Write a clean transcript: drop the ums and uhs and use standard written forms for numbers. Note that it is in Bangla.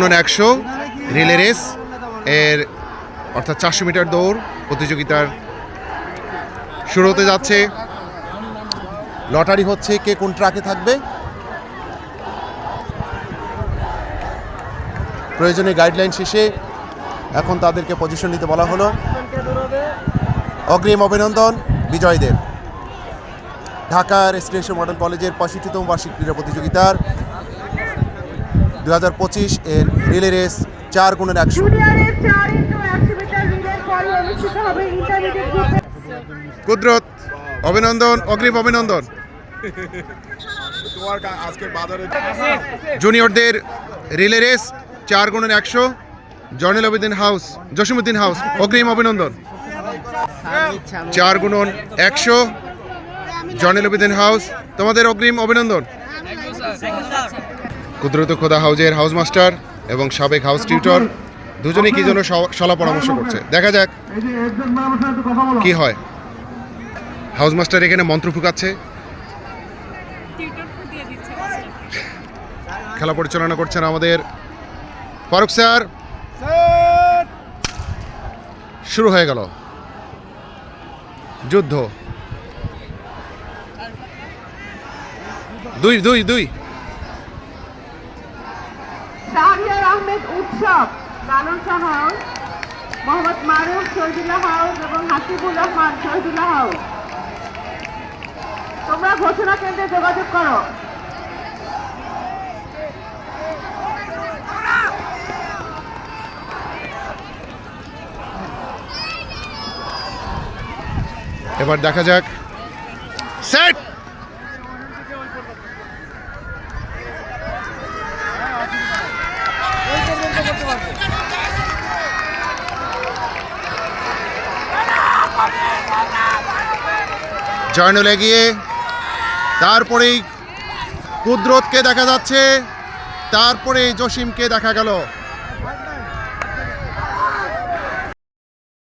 4x100 রিলে রেস এর অর্থাৎ 400 মিটার দৌড় প্রতিযোগিতার শুরু হতে যাচ্ছে। লটারি হচ্ছে কে কোন ট্রাকে থাকবে। প্রয়োজনে গাইডলাইন শেষে এখন তাদেরকে পজিশন নিতে বলা হলো। অগ্রিম অভিনন্দন বিজয়ীদের। ঢাকা রেসিডেন্সিয়াল মডেল কলেজের 65তম বার্ষিক ক্রীড়া প্রতিযোগিতার 2025 এর রিলে রেস 4x100। কুদরত অভিনন্দন, অগ্রিম অভিনন্দন। জুনিয়রদের relay race 4x100 Jasimuddin house অগ্রিম অভিনন্দন। 4x100 জয়নুল হাউস তোমাদের অগ্রিম অভিনন্দন। কুদরত খোদা হাউজের হাউস মাস্টার এবং সাবেক হাউস টিউটর দুজনেই কি জন্য সলা পরামর্শ করছে, দেখা যাক কি হয়। হাউস মাস্টার এখানে মন্ত্র ফুকাচ্ছে, খেলা পরিচালনা করছেন আমাদের ফারুক স্যার। শুরু হয়ে গেল যুদ্ধ। 2-2 শাহরিয়ার আহমেদ উৎসব লালন শাহ হাউস, মোহাম্মদ মারুফ শহীদুল্লাহ হাউস এবং হাসিবুর রহমান শহীদুল্লাহ হাউস, তোমরা ঘোষণা কেন্দ্রে যোগাযোগ করো। এবার দেখা যাক। সেট জয়নুল এগিয়ে, তারপরেই কুদরতকে দেখা যাচ্ছে, তারপরে জসিমকে দেখা গেল।